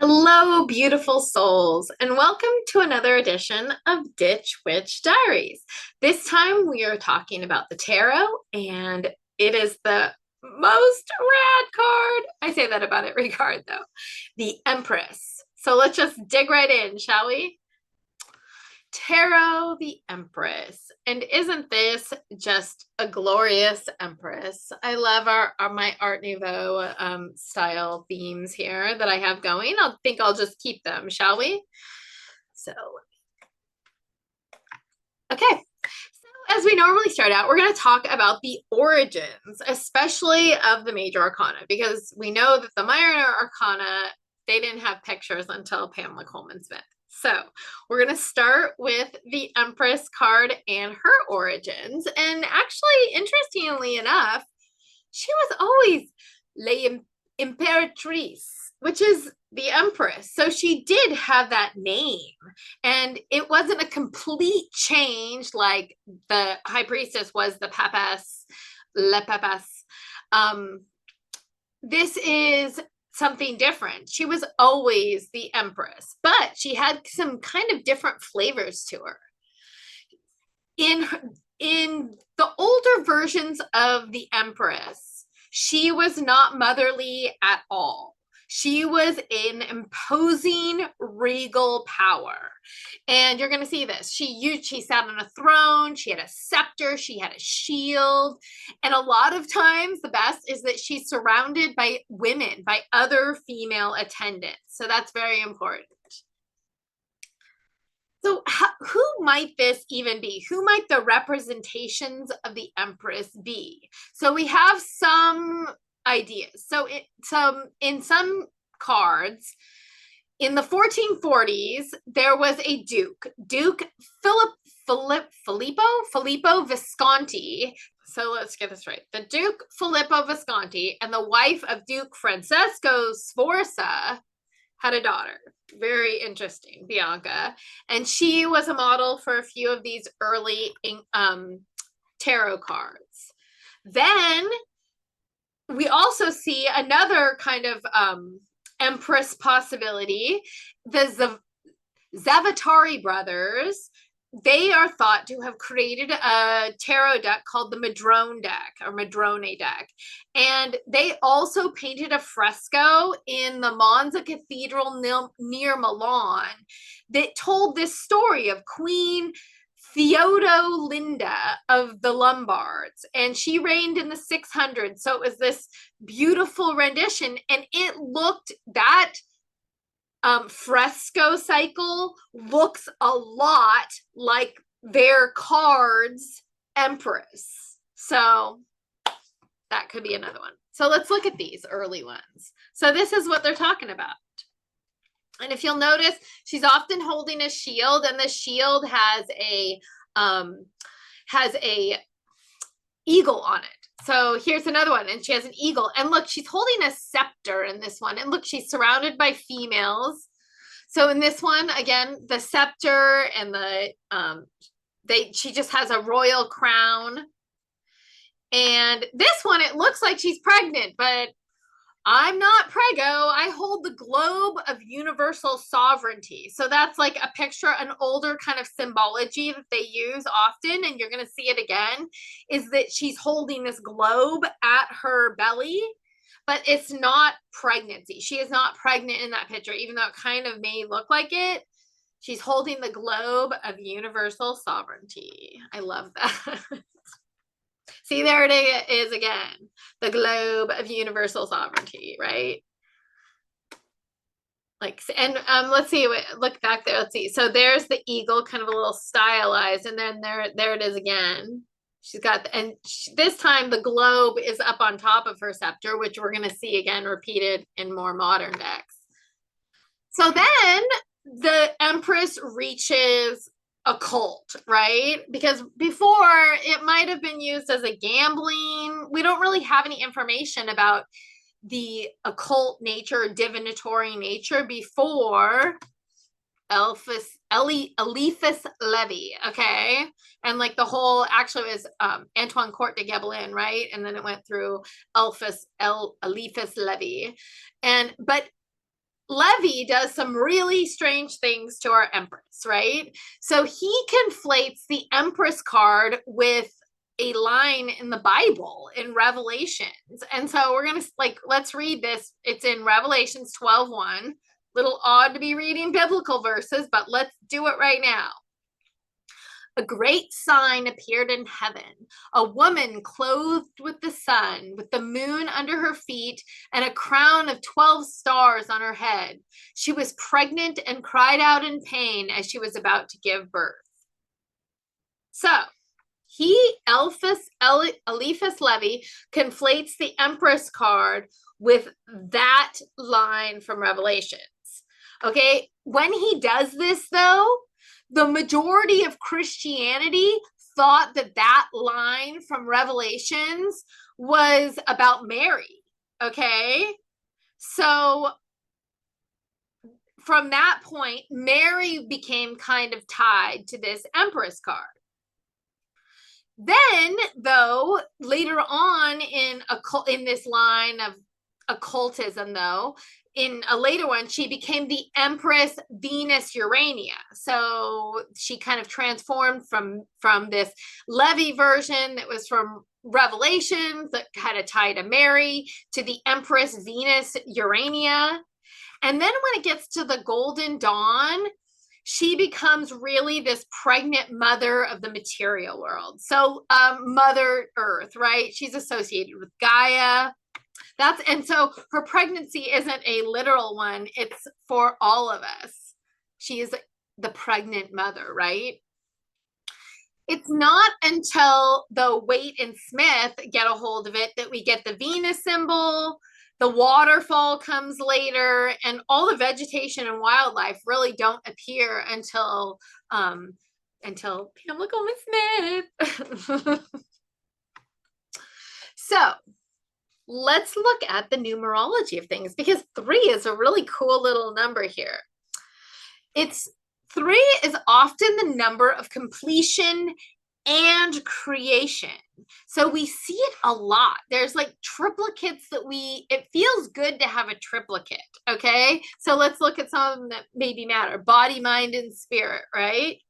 Hello, beautiful souls, and welcome to another edition of Ditch Witch Diaries. This time we are talking about the tarot, and it is the most rad card. I say that about every card, though. The Empress. So let's just dig right in, shall we? Tarot, the Empress. And isn't this just a glorious Empress? I love my Art Nouveau style themes here that I have going. I'll just keep them, shall we? So, okay. So as we normally start out, we're going to talk about the origins, especially of the Major Arcana, because we know that the Minor Arcana, they didn't have pictures until Pamela Coleman Smith. So we're going to start with the Empress card and her origins. And actually, interestingly enough, she was always La Imperatrice, which is the Empress. So she did have that name. And it wasn't a complete change like the High Priestess was the Papess, Le Papess. This is something different. She was always the Empress, but she had some kind of different flavors to her. In the older versions of the Empress, she was not motherly at all. She was an imposing regal power. And you're going to see this. She sat on a throne. She had a scepter. She had a shield. And a lot of times the best is that she's surrounded by women, by other female attendants. So that's very important. So who might this even be? Who might the representations of the Empress be? So we have some ideas. So in some cards, in the 1440s, there was a Duke Filippo Visconti. So let's get this right. The Duke Filippo Visconti and the wife of Duke Francesco Sforza had a daughter. Very interesting, Bianca. And she was a model for a few of these early tarot cards. Then we also see another kind of Empress possibility. The Zavatari brothers, they are thought to have created a tarot deck called the Madrone deck or Madrone deck. And they also painted a fresco in the Monza Cathedral near Milan that told this story of Queen Theodolinda of the Lombards, and she reigned in the 600s. So it was this beautiful rendition, and it looked that fresco cycle looks a lot like their cards Empress. So that could be another one. So let's look at these early ones. So this is what they're talking about. And if you'll notice, she's often holding a shield, and the shield has a eagle on it. So here's another one, and she has an eagle. And look, she's holding a scepter in this one. And look, she's surrounded by females. So in this one, again, the scepter and she just has a royal crown. And this one, it looks like she's pregnant, but I'm not prego. I hold the globe of universal sovereignty. So that's like a picture, an older kind of symbology that they use often, and you're going to see it again, is that she's holding this globe at her belly, but it's not pregnancy. She is not pregnant in that picture, even though it kind of may look like it. She's holding the globe of universal sovereignty. I love that. See, there it is again, the globe of universal sovereignty, right? Like, and let's see, look back there. Let's see. So there's the eagle, kind of a little stylized, and then there it is again. She's got, this time the globe is up on top of her scepter, which we're going to see again repeated in more modern decks. So then the Empress reaches occult, right? Because before it might have been used as a gambling. We don't really have any information about the occult nature, divinatory nature before Eliphas Levi, okay? And like the whole, actually it was Antoine Court de Gebelin, right? And then it went through Eliphas Levi. But Levy does some really strange things to our Empress, right? So he conflates the Empress card with a line in the Bible in Revelations. And so we're going to let's read this. It's in Revelations 12:1. Little odd to be reading biblical verses, but let's do it right now. A great sign appeared in heaven, a woman clothed with the sun, with the moon under her feet, and a crown of 12 stars on her head. She was pregnant and cried out in pain as she was about to give birth. So, Eliphas Levi conflates the Empress card with that line from Revelations. Okay, when he does this, though, the majority of Christianity thought that that line from Revelations was about Mary. Okay, so from that point, Mary became kind of tied to this Empress card. Then, though, later on in this line of occultism, though, in a later one, she became the Empress Venus Urania. So she kind of transformed from this Levy version that was from Revelations that had a tie to Mary to the Empress Venus Urania. And then when it gets to the Golden Dawn, she becomes really this pregnant mother of the material world. So Mother Earth, right? She's associated with Gaia. And so her pregnancy isn't a literal one. It's for all of us. She is the pregnant mother, right? It's not until the Waite and Smith get a hold of it that we get the Venus symbol. The waterfall comes later, and all the vegetation and wildlife really don't appear until Pamela Goldman Smith. So let's look at the numerology of things, because 3 is a really cool little number here. 3 is often the number of completion and creation. So we see it a lot. There's like triplicates it feels good to have a triplicate, okay? So let's look at some of them that maybe matter. Body, mind, and spirit, right?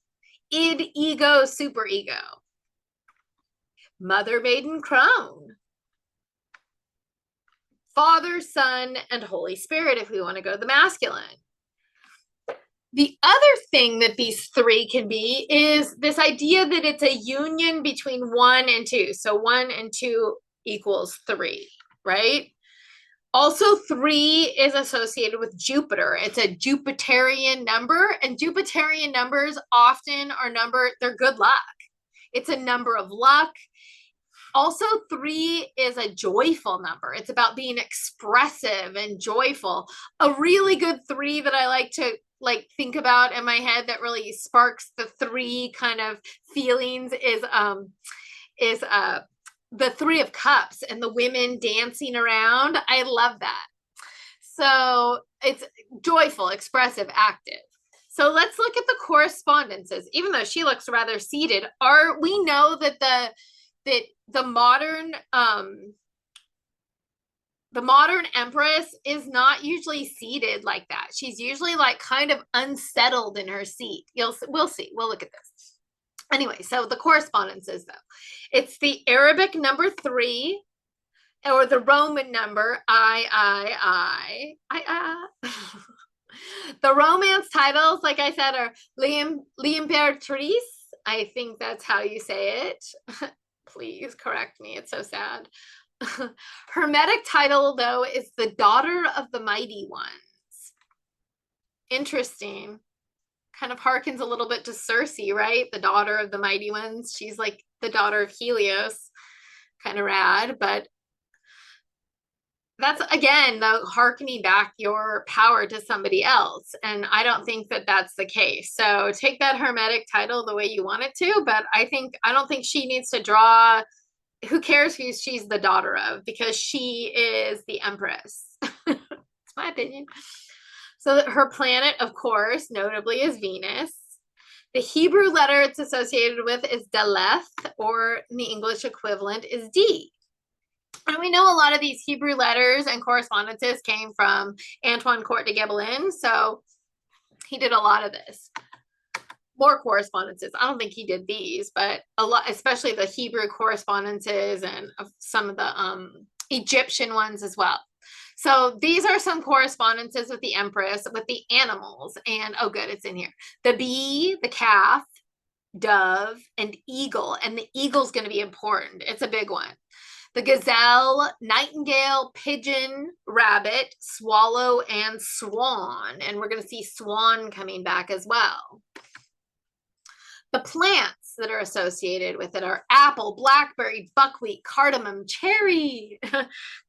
Id, ego, superego. Mother, maiden, crone. Father, Son, and Holy Spirit, if we want to go to the masculine. The other thing that these 3 can be is this idea that it's a union between 1 and 2. So 1 and 2 equals 3, right? Also, 3 is associated with Jupiter. It's a Jupiterian number, and Jupiterian numbers often they're good luck. It's a number of luck. Also, 3 is a joyful number. It's about being expressive and joyful. A really good 3 that I like to think about in my head that really sparks the 3 kind of feelings is the 3 of Cups and the women dancing around. I love that. So it's joyful, expressive, active. So let's look at the correspondences. Even though she looks rather seated, we know that the modern Empress is not usually seated like that. She's usually like kind of unsettled in her seat. We'll see. We'll look at this. Anyway, so the correspondences, though. It's the Arabic number 3, or the Roman number I. The Romance titles, like I said, are L'Imperatrice. I think that's how you say it. Please correct me. It's so sad. Hermetic title, though, is the Daughter of the Mighty Ones. Interesting. Kind of harkens a little bit to Circe, right? The Daughter of the Mighty Ones. She's like the daughter of Helios. Kind of rad, but that's, again, the harkening back your power to somebody else. And I don't think that that's the case. So take that Hermetic title the way you want it to, but I don't think she needs to draw. Who cares who she's the daughter of, because she is the Empress. It's my opinion. So her planet, of course, notably is Venus. The Hebrew letter it's associated with is Daleth, or in the English equivalent is D. And we know a lot of these Hebrew letters and correspondences came from Antoine Court de Gébelin. So he did a lot of this. More correspondences. I don't think he did these, but a lot, especially the Hebrew correspondences and some of the Egyptian ones as well. So these are some correspondences with the Empress, with the animals. And oh, good, it's in here. The bee, the calf, dove, and eagle. And the eagle's going to be important. It's a big one. The gazelle, nightingale, pigeon, rabbit, swallow, and swan. And we're going to see swan coming back as well. The plants that are associated with it are apple, blackberry, buckwheat, cardamom, cherry,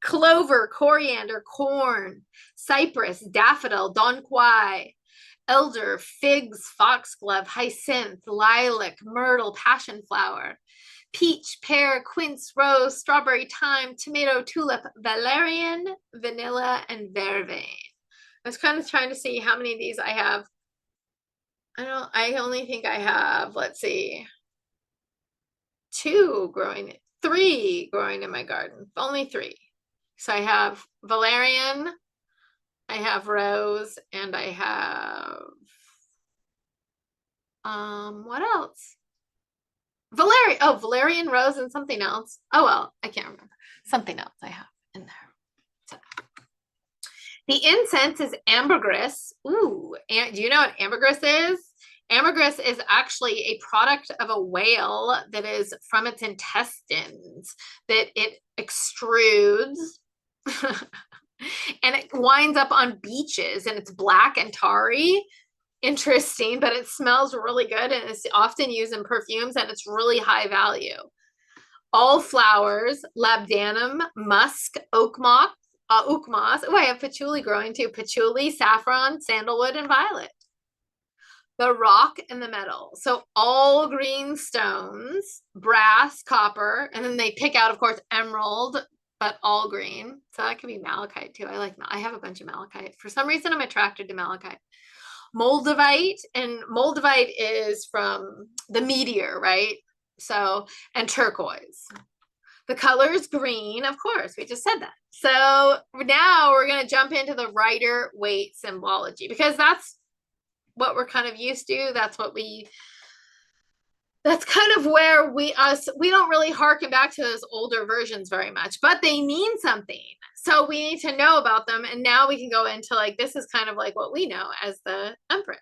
clover, coriander, corn, cypress, daffodil, donquois, elder, figs, foxglove, hyacinth, lilac, myrtle, passion flower, peach, pear, quince, rose, strawberry, thyme, tomato, tulip, valerian, vanilla, and vervain. I was kind of trying to see how many of these I have. I only think I have, let's see, 3 growing in my garden, only 3. So I have valerian, I have rose, and I have, what else? Valerian, rose, and something else. Oh, well, I can't remember. Something else I have in there. So. The incense is ambergris. Ooh, and do you know what ambergris is? Ambergris is actually a product of a whale that is from its intestines that it extrudes and it winds up on beaches and it's black and tarry. Interesting, but it smells really good and it's often used in perfumes and it's really high value. All flowers, labdanum, musk, oak moss. Oh, I have patchouli growing too. Patchouli, saffron, sandalwood, and violet. The rock and the metal. So all green stones, brass, copper, and then they pick out, of course, emerald, but all green. So that could be malachite too. I have a bunch of malachite. For some reason, I'm attracted to malachite. Moldavite, and moldavite is from the meteor, right? So, and turquoise. The color is green, of course, we just said that. So now we're going to jump into the rider weight symbology because that's what we're kind of used to. That's kind of where we don't really harken back to those older versions very much, but they mean something. So we need to know about them. And now we can go into like, this is kind of like what we know as the Empress.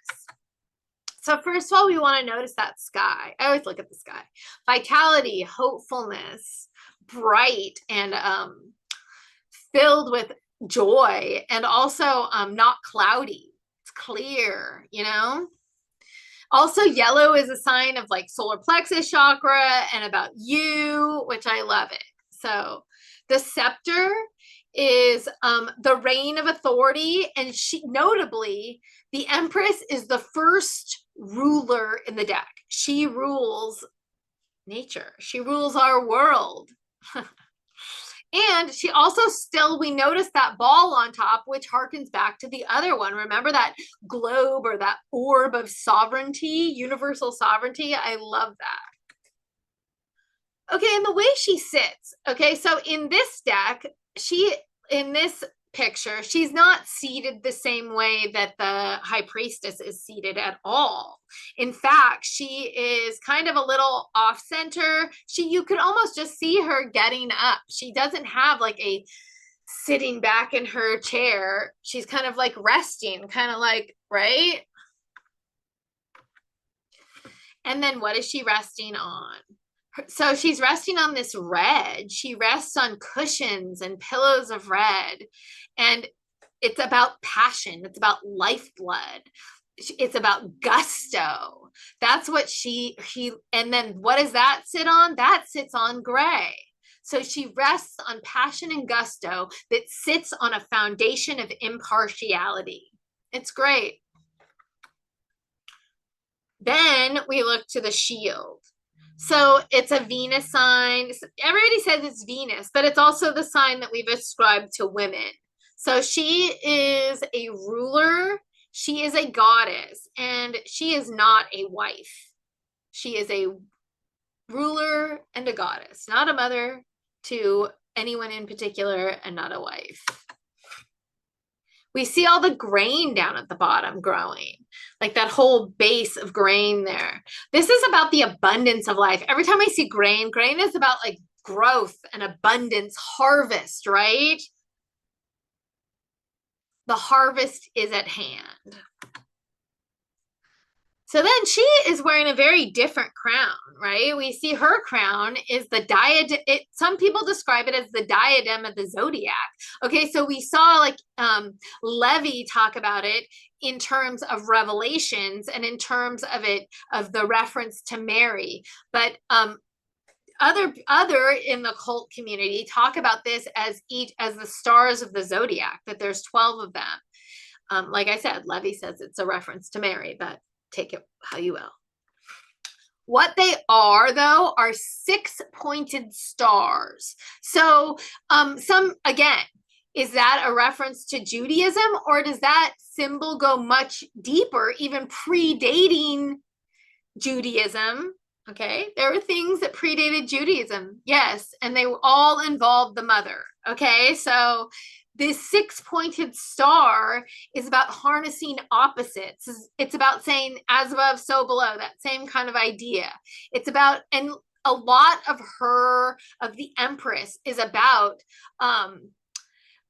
So first of all, we want to notice that sky. I always look at the sky. Vitality, hopefulness, bright and filled with joy, and also not cloudy. It's clear, you know? Also, yellow is a sign of like solar plexus chakra and about you, which I love it. So the scepter is the reign of authority, and notably, the Empress is the first ruler in the deck. She rules nature. She rules our world. And she also we notice that ball on top, which harkens back to the other one. Remember that globe or that orb of sovereignty, universal sovereignty? I love that. Okay, and the way she sits. Okay, so in this deck, in this picture, she's not seated the same way that the high priestess is seated at all. In fact, she is kind of a little off center. You could almost just see her getting up. She doesn't have like a sitting back in her chair. She's kind of like resting, kind of like, right? And then what is she resting on? So she's resting on this red. She rests on cushions and pillows of red. And it's about passion. It's about lifeblood. It's about gusto. That's what and then what does that sit on? That sits on gray. So she rests on passion and gusto that sits on a foundation of impartiality. It's great. Then we look to the shield. So it's a Venus sign. Everybody says it's Venus, but it's also the sign that we've ascribed to women. So she is a ruler. She is a goddess, and she is not a wife. She is a ruler and a goddess, not a mother to anyone in particular and not a wife. We see all the grain down at the bottom growing, like that whole base of grain there. This is about the abundance of life. Every time I see grain, grain is about like growth and abundance, harvest, right? The harvest is at hand. So then she is wearing a very different crown, right? We see her crown is the diadem. Some people describe it as the diadem of the zodiac. Okay, so we saw like Levy talk about it in terms of revelations and in terms of it, of the reference to Mary. But other in the cult community talk about this as the stars of the zodiac, that there's 12 of them. Like I said, Levy says it's a reference to Mary, but take it how you will. What they are, though, are 6-pointed stars. So again, is that a reference to Judaism, or does that symbol go much deeper, even predating Judaism? Okay, there were things that predated Judaism, yes, and they all involved the mother. Okay, so this 6-pointed star is about harnessing opposites. It's about saying as above, so below, that same kind of idea. It's about, and a lot of the Empress is about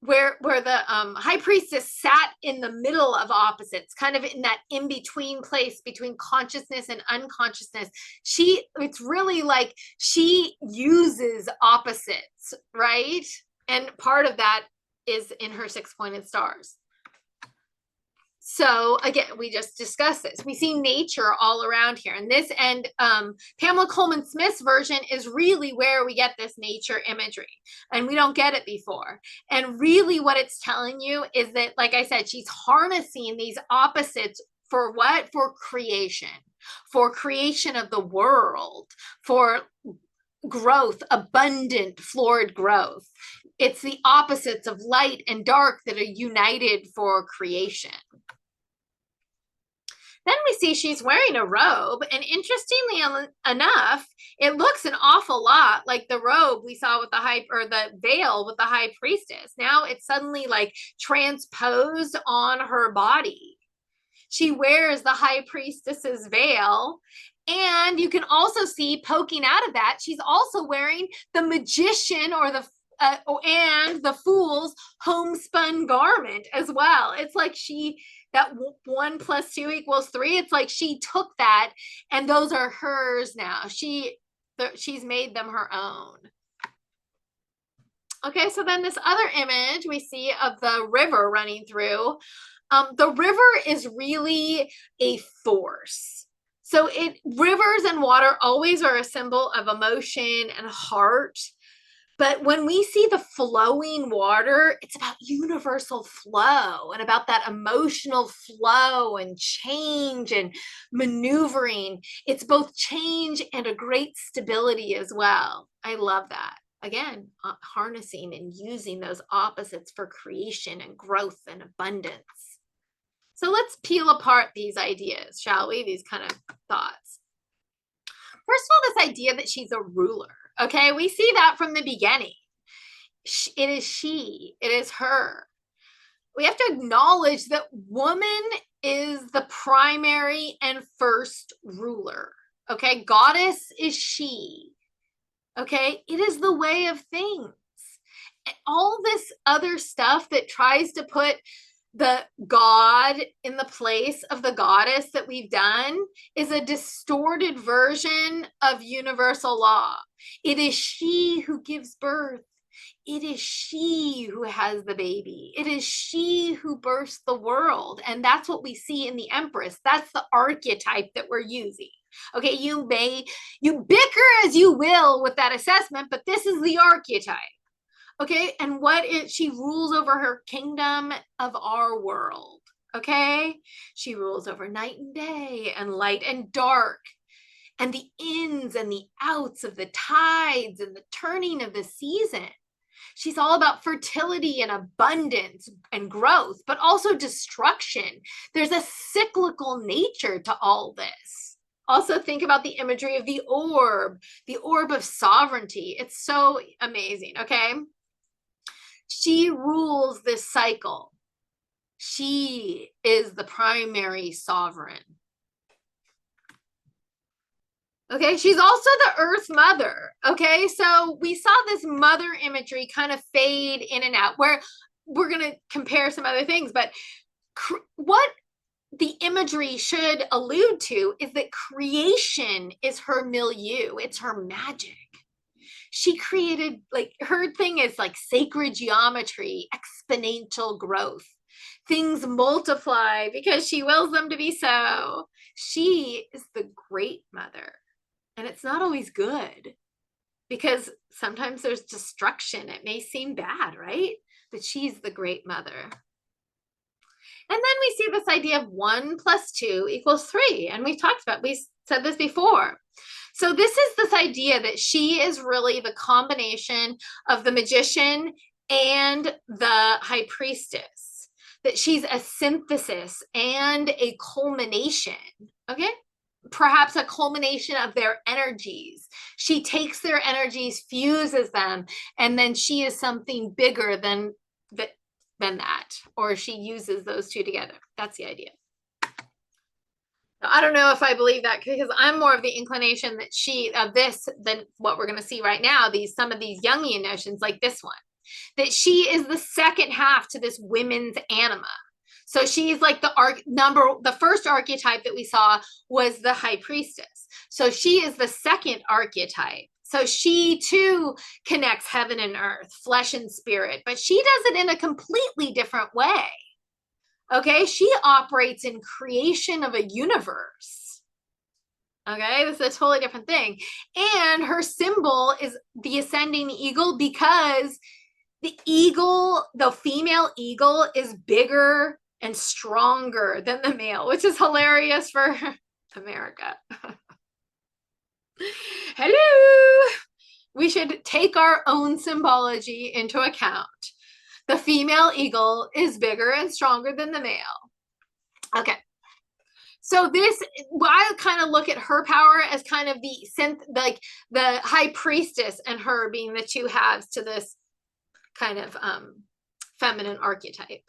where the high priestess sat in the middle of opposites, kind of in that in-between place between consciousness and unconsciousness. It's really like she uses opposites, right? And part of that is in her 6-pointed stars. So again, we just discussed this. We see nature all around here. And this, and Pamela Coleman Smith's version is really where we get this nature imagery. And we don't get it before. And really what it's telling you is that, like I said, she's harnessing these opposites for what? For creation of the world, for growth, abundant, florid growth. It's the opposites of light and dark that are united for creation. Then we see she's wearing a robe, and interestingly enough, it looks an awful lot like the robe we saw with the veil with the high priestess. Now it's suddenly like transposed on her body. She wears the high priestess's veil, and you can also see poking out of that, she's also wearing the magician or and the fool's homespun garment as well. It's like that 1 + 2 = 3. It's like she took that and those are hers now. She's made them her own. Okay, so then this other image we see of the river running through. The river is really a force. So rivers and water always are a symbol of emotion and heart. But when we see the flowing water, it's about universal flow and about that emotional flow and change and maneuvering. It's both change and a great stability as well. I love that. Again, harnessing and using those opposites for creation and growth and abundance. So let's peel apart these ideas, shall we? These kind of thoughts. First of all, this idea that she's a ruler. Okay, we see that from the beginning. It is she, it is her. We have to acknowledge that woman is the primary and first ruler. Okay, goddess is she. Okay, it is the way of things. And all this other stuff that tries to put the god in the place of the goddess that we've done is a distorted version of universal law. It is she who gives birth. It is she who has the baby. It is she who births the world. And that's what we see in the Empress. That's the archetype that we're using. Okay, you bicker as you will with that assessment, but this is the archetype. Okay, and she rules over her kingdom of our world. Okay, she rules over night and day and light and dark and the ins and the outs of the tides and the turning of the season. She's all about fertility and abundance and growth, but also destruction. There's a cyclical nature to all this. Also think about the imagery of the orb of sovereignty. It's so amazing, okay? She rules this cycle. She is the primary sovereign. Okay, she's also the Earth Mother. Okay, so we saw this mother imagery kind of fade in and out, where we're going to compare some other things, but what the imagery should allude to is that creation is her milieu, it's her magic. She created, like, her thing is like sacred geometry, exponential growth. Things multiply because she wills them to be so. She is the great mother. And it's not always good, because sometimes there's destruction. It may seem bad, right? But she's the great mother. And then we see this idea of 1 + 2 = 3. And we said this before. So this is this idea that she is really the combination of the magician and the high priestess, that she's a synthesis and a culmination, okay? Perhaps a culmination of their energies. She takes their energies, fuses them, and then she is something bigger than that, or she uses those two together. That's the idea. Now, I don't know if I believe that, because I'm more of the inclination that this than what we're going to see right now. Some of these Jungian notions, like this one, that she is the second half to this women's anima. So she's like the first archetype that we saw was the high priestess. So she is the second archetype. So she too connects heaven and earth, flesh and spirit, but she does it in a completely different way. Okay, she operates in creation of a universe. Okay, this is a totally different thing. And her symbol is the ascending eagle, because the eagle, the female eagle, is bigger and stronger than the male, which is hilarious for America. Hello. We should take our own symbology into account. The female eagle is bigger and stronger than the male. Okay. So I kind of look at her power as kind of the high priestess, and her being the two halves to this kind of feminine archetype.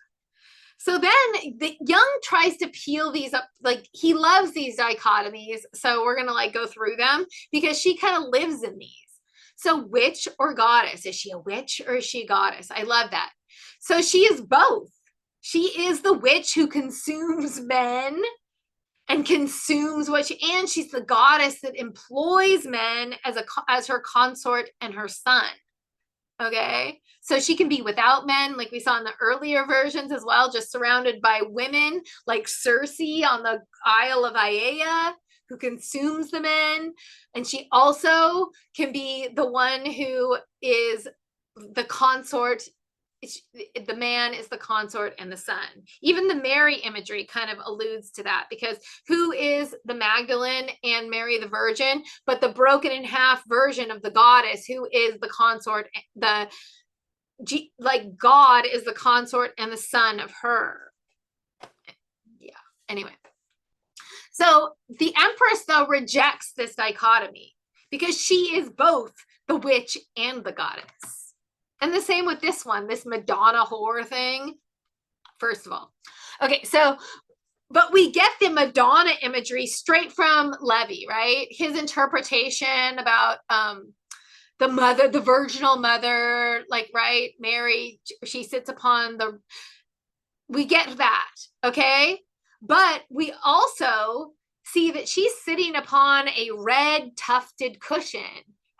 So then Jung tries to peel these up, like he loves these dichotomies. So we're going to like go through them, because she kind of lives in these. So witch or goddess, is she a witch or is she a goddess? I love that. So she is both. She is the witch who consumes men and consumes and she's the goddess that employs men as her consort and her son. Okay, so she can be without men, like we saw in the earlier versions as well, just surrounded by women, like Circe on the Isle of Aiaia, who consumes the men. And she also can be the one who is the consort. The man is the consort and the son. Even the Mary imagery kind of alludes to that, because who is the Magdalene and Mary the Virgin, but the broken in half version of the goddess, who is the consort, like God is the consort and the son of her. Yeah, anyway. So the Empress, though, rejects this dichotomy, because she is both the witch and the goddess. And the same with this one, this Madonna whore thing. First of all, okay, so, but we get the Madonna imagery straight from Levi, right? His interpretation about the mother, the virginal mother, like, right? Mary, she sits upon we get that, okay? But we also see that she's sitting upon a red tufted cushion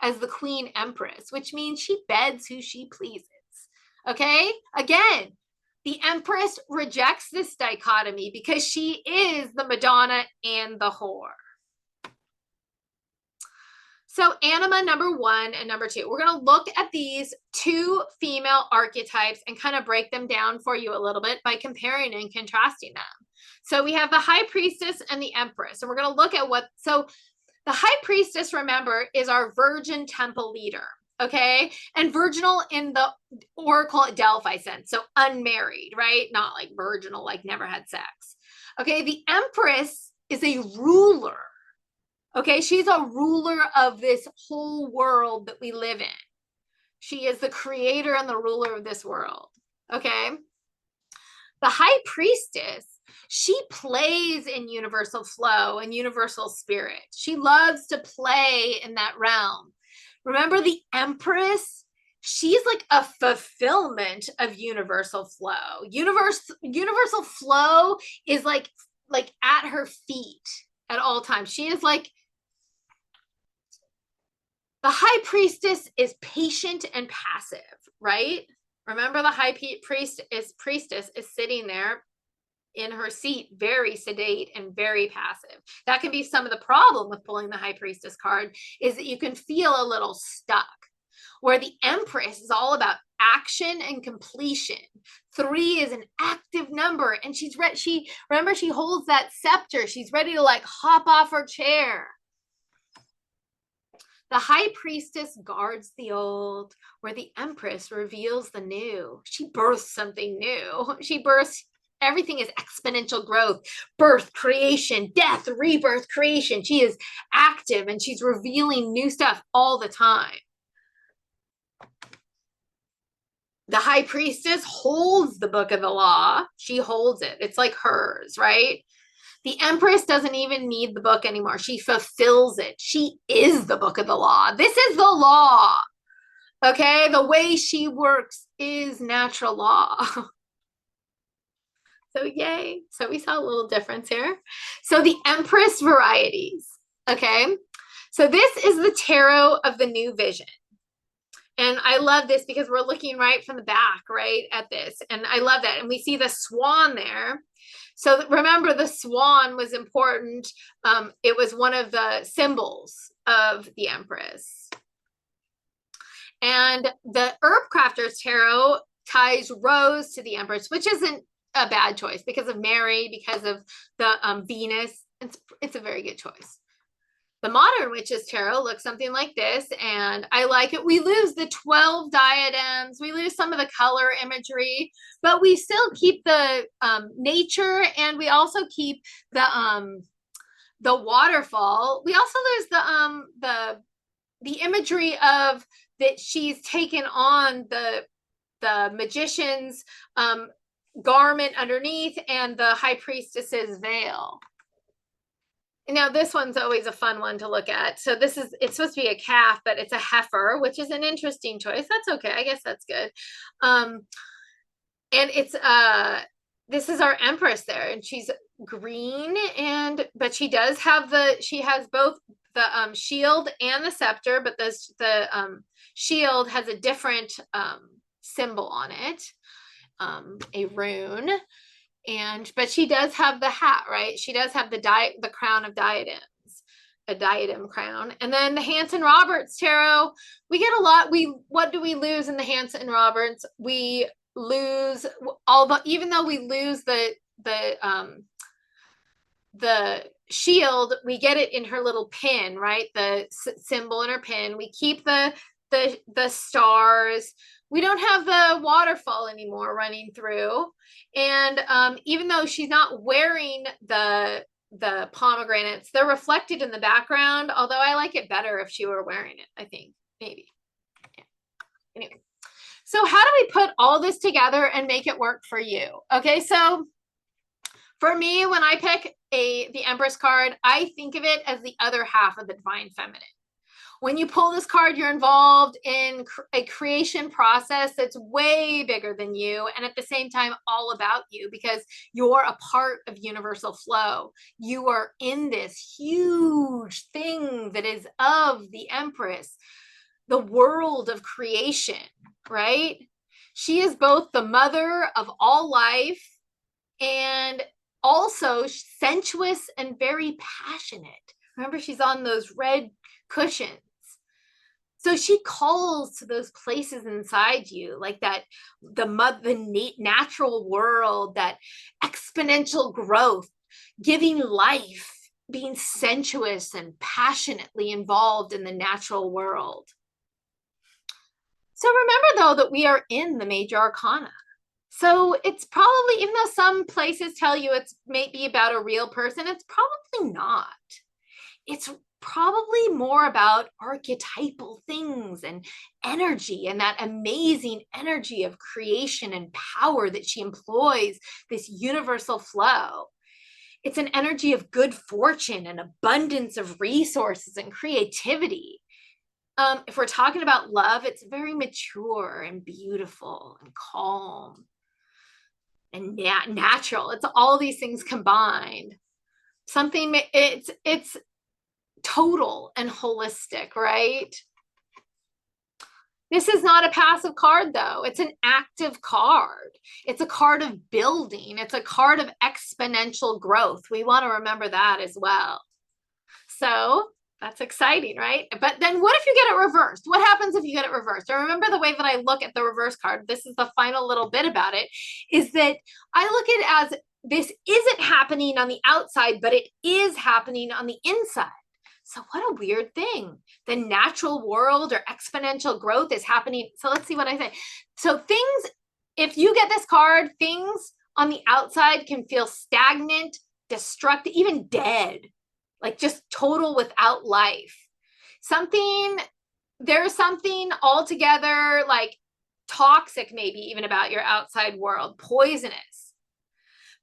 as the Queen Empress, which means she beds who she pleases. Okay? Again, the Empress rejects this dichotomy because she is the Madonna and the whore. So anima number 1 and number 2. We're going to look at these two female archetypes and kind of break them down for you a little bit by comparing and contrasting them. So we have the High Priestess and the Empress. So we're going to look at the High Priestess, remember, is our virgin temple leader, okay? And virginal in the Oracle at Delphi sense, so unmarried, right? Not like virginal, like never had sex. Okay, the Empress is a ruler, okay? She's a ruler of this whole world that we live in. She is the creator and the ruler of this world. Okay. The high priestess, she plays in universal flow and universal spirit. She loves to play in that realm. Remember the Empress? She's like a fulfillment of universal flow. Universal flow is like at her feet at all times. She is like, the high priestess is patient and passive, right? Remember, the high priestess is sitting there in her seat, very sedate and very passive. That can be some of the problem with pulling the high priestess card, is that you can feel a little stuck. Where the Empress is all about action and completion. 3 is an active number, and she holds that scepter. She's ready to like hop off her chair. The high priestess guards the old, where the Empress reveals the new. She births something new. Everything is exponential growth, birth, creation, death, rebirth, creation. She is active and she's revealing new stuff all the time. The high priestess holds the book of the law. She holds it. It's like hers, right? The Empress doesn't even need the book anymore. She fulfills it. She is the book of the law. This is the law. Okay? The way she works is natural law. So yay. So we saw a little difference here. So the Empress varieties. Okay? So this is the tarot of the new vision. And I love this because we're looking right from the back, right, at this. And I love that. And we see the swan there. So remember, the swan was important. It was one of the symbols of the Empress. And the Herb Crafter's Tarot ties rose to the Empress, which isn't a bad choice because of Mary, because of the Venus. It's a very good choice. The Modern Witch's Tarot looks something like this, and I like it. We lose the 12 diadems, we lose some of the color imagery, but we still keep the nature, and we also keep the waterfall. We also lose the imagery of that she's taken on the magician's garment underneath and the high priestess's veil. Now, this one's always a fun one to look at. So it's supposed to be a calf, but it's a heifer, which is an interesting choice. That's okay. I guess that's good. And this is our Empress there, and she's green, but she has both the shield and the scepter, but the shield has a different symbol on it, a rune. But she does have the hat, right? She does have the crown of diadems, a diadem crown. And then the Hanson Roberts Tarot, we get a lot. What do we lose in the Hanson Roberts? We lose even though we lose the shield, we get it in her little pin, right? The symbol in her pin. We keep the stars. We don't have the waterfall anymore running through. And even though she's not wearing the pomegranates, they're reflected in the background, although I like it better if she were wearing it, I think, maybe. Yeah. Anyway, so how do we put all this together and make it work for you? Okay, so for me, when I pick the Empress card, I think of it as the other half of the Divine Feminine. When you pull this card, you're involved in a creation process that's way bigger than you, and at the same time, all about you, because you're a part of universal flow. You are in this huge thing that is of the Empress, the world of creation, right? She is both the mother of all life and also sensuous and very passionate. Remember, she's on those red cushions. So she calls to those places inside you, like that, the natural world, that exponential growth, giving life, being sensuous and passionately involved in the natural world. So remember, though, that we are in the Major Arcana. So it's probably, even though some places tell you it's maybe about a real person, it's probably not. it's probably more about archetypal things and energy, and that amazing energy of creation and power that she employs, this universal flow. It's an energy of good fortune and abundance of resources and creativity. If we're talking about love, it's very mature and beautiful and calm and natural. It's all these things combined. It's total and holistic, right? This is not a passive card, though. It's an active card. It's a card of building. It's a card of exponential growth. We want to remember that as well. So that's exciting, right? But then what if you get it reversed? What happens if you get it reversed? Or remember the way that I look at the reverse card, this is the final little bit about it, is that I look at it as this isn't happening on the outside, but it is happening on the inside. So what a weird thing. The natural world or exponential growth is happening. So let's see what I say. So things, if you get this card, things on the outside can feel stagnant, destructive, even dead, like just total without life. There's something altogether like toxic, maybe even about your outside world, poisonous.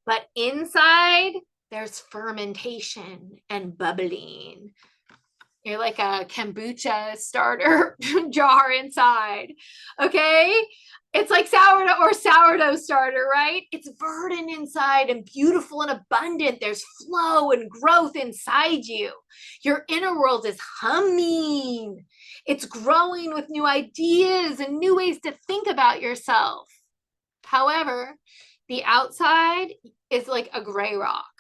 But inside, there's fermentation and bubbling. You're like a kombucha starter jar inside. Okay. It's like sourdough starter, right? It's verdant inside and beautiful and abundant. There's flow and growth inside you. Your inner world is humming. It's growing with new ideas and new ways to think about yourself. However, the outside is like a gray rock.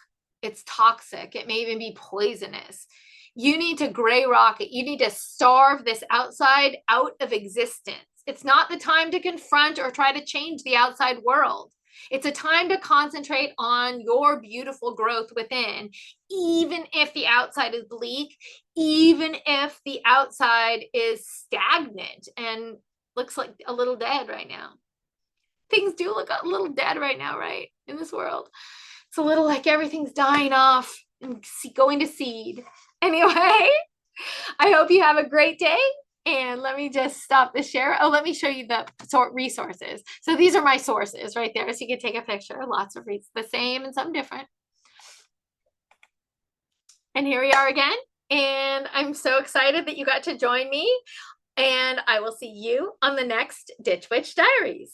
It's toxic. It may even be poisonous. You need to gray rock it. You need to starve this outside out of existence. It's not the time to confront or try to change the outside world. It's a time to concentrate on your beautiful growth within, even if the outside is bleak, even if the outside is stagnant and looks like a little dead right now. Things do look a little dead right now, right? In this world. It's a little like everything's dying off and going to seed. Anyway, I hope you have a great day. And let me just stop the share. Oh, let me show you the resources. So these are my sources right there. So you can take a picture. Lots of reads, the same and some different. And here we are again. And I'm so excited that you got to join me. And I will see you on the next Ditch Witch Diaries.